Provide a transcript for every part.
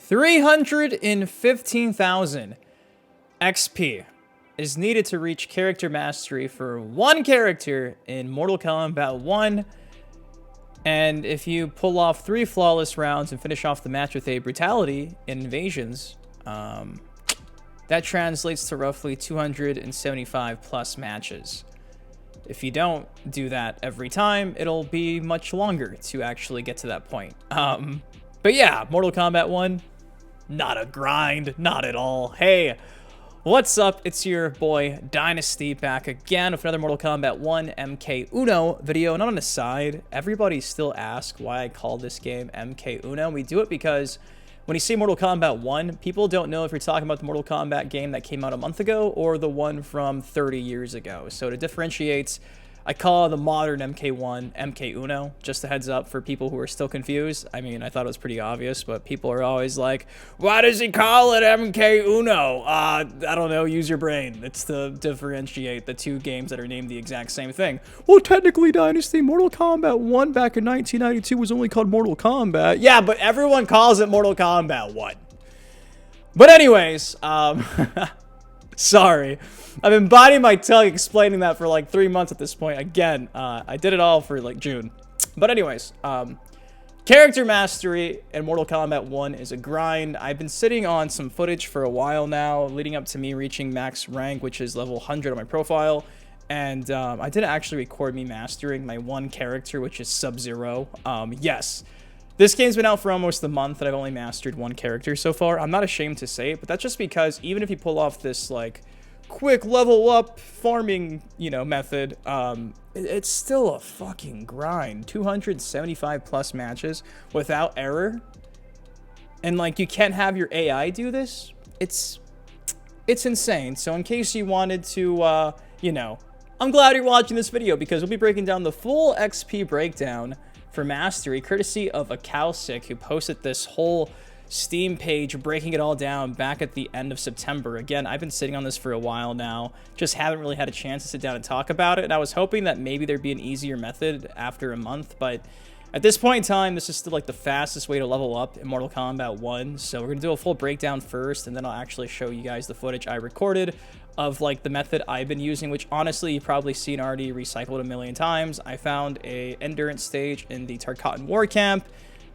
315,000 XP is needed to reach character mastery for one character in Mortal Kombat 1. And if you pull off 3 flawless rounds and finish off the match with a brutality in invasions, that translates to roughly 275 plus matches. If you don't do that every time, it'll be much longer to actually get to that point. But yeah, Mortal Kombat 1, not a grind, not at all. Hey, what's up? It's your boy Dynasty back again with another Mortal Kombat 1 MK Uno video. And on the side, everybody still asks why I call this game MK Uno. We do it because when you say Mortal Kombat 1, people don't know if you're talking about the Mortal Kombat game that came out a month ago or the one from 30 years ago. So to differentiate, I call the modern MK1 MK Uno, just a heads up for people who are still confused. I mean, I thought it was pretty obvious, but people are always like, why does he call it MK Uno? I don't know, use your brain. It's to differentiate the two games that are named the exact same thing. Well, technically, Dynasty, Mortal Kombat 1 back in 1992 was only called Mortal Kombat. Yeah, but everyone calls it Mortal Kombat 1. But anyways, sorry. I've been biting my tongue explaining that for like 3 months at this point. Again, I did it all for like June. But anyways, character mastery in Mortal Kombat 1 is a grind. I've been sitting on some footage for a while now, leading up to me reaching max rank, which is level 100 on my profile. And I didn't actually record me mastering my one character, which is Sub-Zero. Yes. This game's been out for almost a month, and I've only mastered one character so far. I'm not ashamed to say it, but that's just because even if you pull off this, like, quick level up farming, method, it's still a fucking grind. 275 plus matches without error. And, like, you can't have your AI do this. It's insane. So in case you wanted to, I'm glad you're watching this video because we'll be breaking down the full XP breakdown for mastery, courtesy of a Cowsick who posted this whole Steam page breaking it all down back at the end of September. Again, I've been sitting on this for a while now, just haven't really had a chance to sit down and talk about it, and I was hoping that maybe there'd be an easier method after a month, but at this point in time, this is still like the fastest way to level up in Mortal Kombat 1, so we're gonna do a full breakdown first, and then I'll actually show you guys the footage I recorded of like the method I've been using, which honestly you've probably seen already recycled a million times. I found a endurance stage in the Tarkatan War Camp,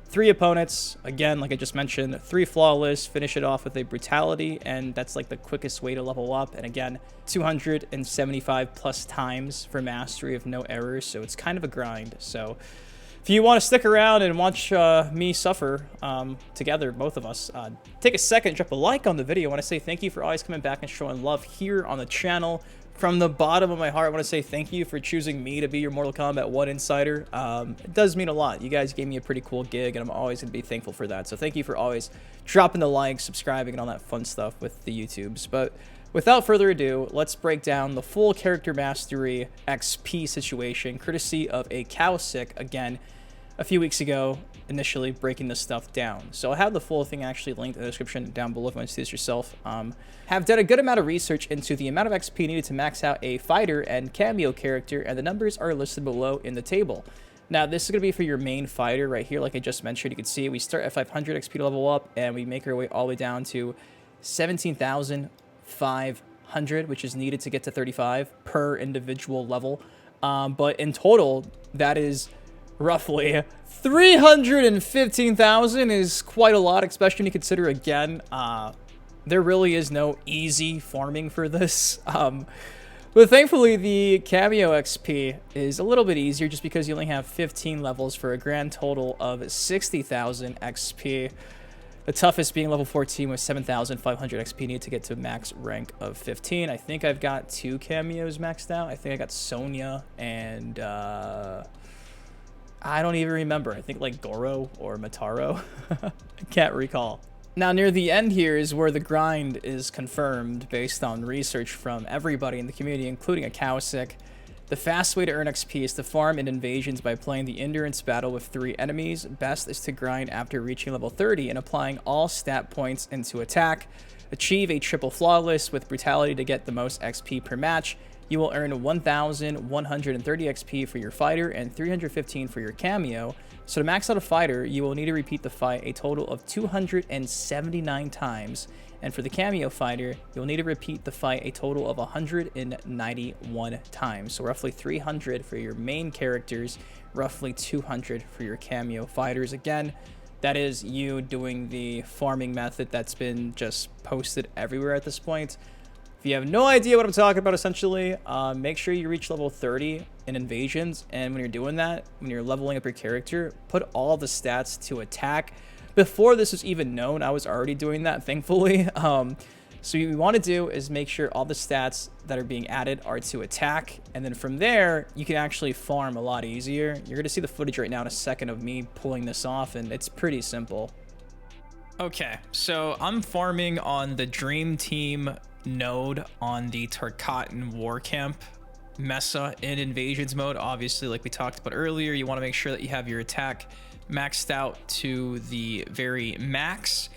3 opponents, again, like I just mentioned, 3 flawless, finish it off with a brutality, and that's like the quickest way to level up, and again, 275 plus times for mastery of no errors, so it's kind of a grind. So if you want to stick around and watch me suffer together, both of us, take a second, drop a like on the video. I want to say thank you for always coming back and showing love here on the channel. From the bottom of my heart, I want to say thank you for choosing me to be your Mortal Kombat 1 insider. It does mean a lot. You guys gave me a pretty cool gig, and I'm always going to be thankful for that. So thank you for always dropping the like, subscribing, and all that fun stuff with the YouTubes. But without further ado, let's break down the full character mastery XP situation, courtesy of a Cowsick, again, a few weeks ago, initially breaking this stuff down. So I have the full thing actually linked in the description down below if you want to see this yourself. Have done a good amount of research into the amount of XP needed to max out a fighter and Kameo character, and the numbers are listed below in the table. Now, this is going to be for your main fighter right here, like I just mentioned. You can see we start at 500 XP to level up, and we make our way all the way down to 17,500, which is needed to get to 35 per individual level. But in total, that is roughly 315,000 is quite a lot, especially when you consider, again, there really is no easy farming for this. But thankfully, the Kameo XP is a little bit easier just because you only have 15 levels for a grand total of 60,000 XP. The toughest being level 14 with 7,500 XP needed to get to max rank of 15. I think I've got 2 Kameos maxed out. I think I got Sonya and I don't even remember. I think like Goro or Nitara. I can't recall. Now, near the end here is where the grind is confirmed based on research from everybody in the community, including a Cowsick. The fast way to earn XP is to farm in invasions by playing the endurance battle with 3 enemies. Best is to grind after reaching level 30 and applying all stat points into attack. Achieve a triple flawless with brutality to get the most XP per match. you will earn 1,130 XP for your fighter and 315 for your Kameo. So to max out a fighter, you will need to repeat the fight a total of 279 times. And for the Kameo fighter, you'll need to repeat the fight a total of 191 times. So roughly 300 for your main characters, roughly 200 for your Kameo fighters. Again, that is you doing the farming method that's been just posted everywhere at this point. If you have no idea what I'm talking about, essentially, make sure you reach level 30 in invasions. And when you're doing that, when you're leveling up your character, put all the stats to attack. Before this was even known, I was already doing that, thankfully. So what you want to do is make sure all the stats that are being added are to attack. And then from there, you can actually farm a lot easier. You're going to see the footage right now in a second of me pulling this off, and it's pretty simple. Okay, so I'm farming on the Dream Team node on the Tarkatan War Camp Mesa in Invasions mode. Obviously, like we talked about earlier, you want to make sure that you have your attack maxed out to the very max.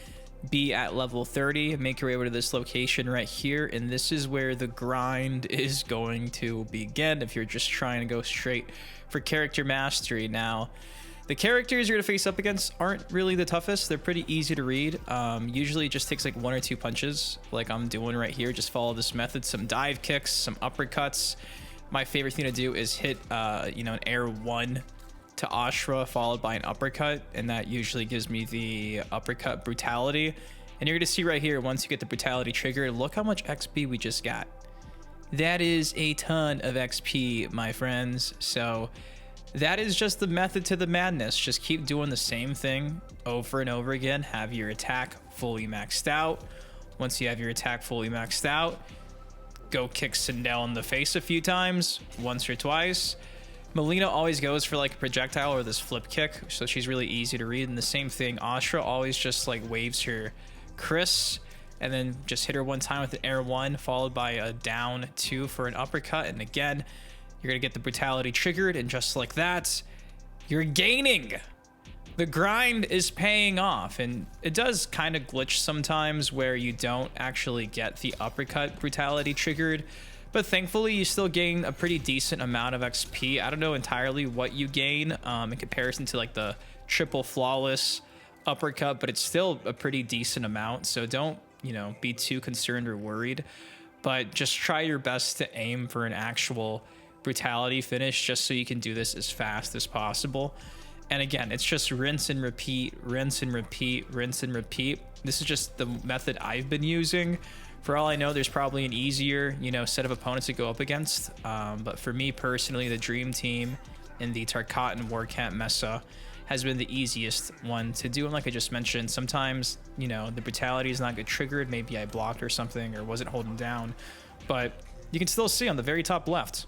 Be at level 30, make your way over to this location right here, and this is where the grind is going to begin if you're just trying to go straight for character mastery. Now, the characters you're going to face up against aren't really the toughest. They're pretty easy to read. Usually it just takes like 1 or 2 punches like I'm doing right here. Just follow this method, some dive kicks, some uppercuts. My favorite thing to do is hit an air 1 to Ashra followed by an uppercut, and that usually gives me the uppercut brutality. And you're going to see right here, once you get the brutality trigger, look how much XP we just got. That is a ton of XP, my friends. So that is just the method to the madness. Just keep doing the same thing over and over again. Have your attack fully maxed out. Once you have your attack fully maxed out, go kick Sindel in the face a few times, once or twice. Melina always goes for like a projectile or this flip kick, so she's really easy to read. And the same thing, Ashra always just like waves her Chris and then just hit her one time with an air 1 followed by a down 2 for an uppercut. And again, you're gonna get the brutality triggered, and just like that, you're gaining. The grind is paying off, and it does kind of glitch sometimes where you don't actually get the uppercut brutality triggered, but thankfully you still gain a pretty decent amount of XP. I don't know entirely what you gain in comparison to like the triple flawless uppercut, but it's still a pretty decent amount, so don't, be too concerned or worried, but just try your best to aim for an actual brutality finish just so you can do this as fast as possible. And again, it's just rinse and repeat, rinse and repeat, rinse and repeat. This is just the method I've been using. For all I know, there's probably an easier, set of opponents to go up against. But for me personally, the Dream Team in the Tarkatan War Camp Mesa has been the easiest one to do. And like I just mentioned, sometimes, the brutality is not good triggered. Maybe I blocked or something or wasn't holding down. But you can still see on the very top left,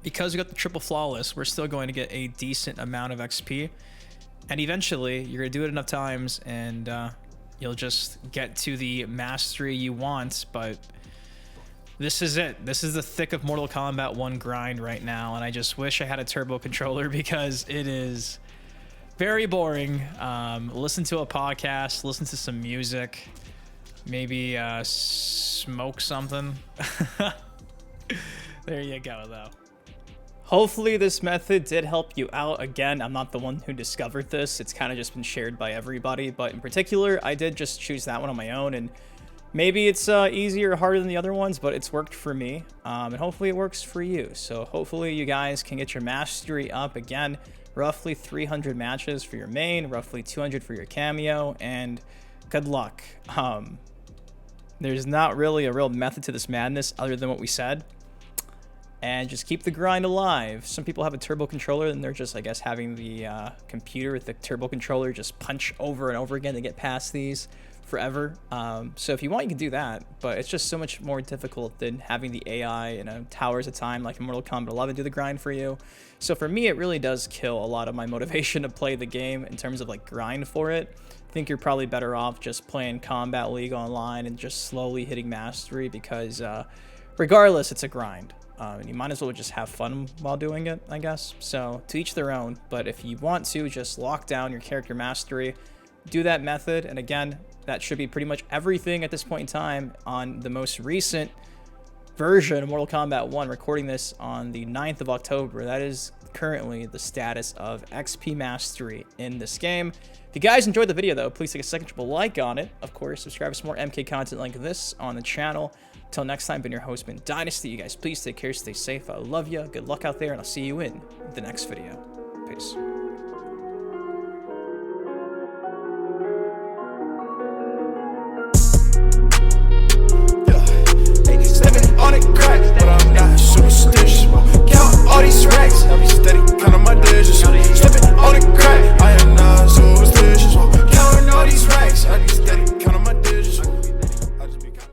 because we got the triple flawless, we're still going to get a decent amount of XP. And eventually, you're going to do it enough times, and you'll just get to the mastery you want. But this is it. This is the thick of Mortal Kombat 1 grind right now, and I just wish I had a turbo controller because it is very boring. Listen to a podcast, listen to some music, maybe smoke something. There you go, though. Hopefully this method did help you out. Again, I'm not the one who discovered this. It's kind of just been shared by everybody, but in particular, I did just choose that one on my own, and maybe it's easier or harder than the other ones, but it's worked for me, and hopefully it works for you. So hopefully you guys can get your mastery up. Again, roughly 300 matches for your main, roughly 200 for your Kameo, and good luck. There's not really a real method to this madness other than what we said. And just keep the grind alive. Some people have a turbo controller, and they're just, I guess, having the computer with the turbo controller just punch over and over again to get past these forever. So if you want, you can do that, but it's just so much more difficult than having the AI and towers of time like in Mortal Kombat 11 do the grind for you. So for me, it really does kill a lot of my motivation to play the game in terms of like grind for it. I think you're probably better off just playing Combat League online and just slowly hitting mastery, because regardless, it's a grind. And you might as well just have fun while doing it, I guess. So to each their own, but if you want to just lock down your character mastery, do that method. And again, that should be pretty much everything at this point in time on the most recent version of Mortal Kombat 1, recording this on the 9th of October. That is currently the status of XP Mastery in this game. If you guys enjoyed the video, though, please take a second to drop a like on it. Of course, subscribe for some more MK content like this on the channel. Until next time, been your host, been Dynasty. You guys, please take care, stay safe. I love you. Good luck out there, and I'll see you in the next video. Peace.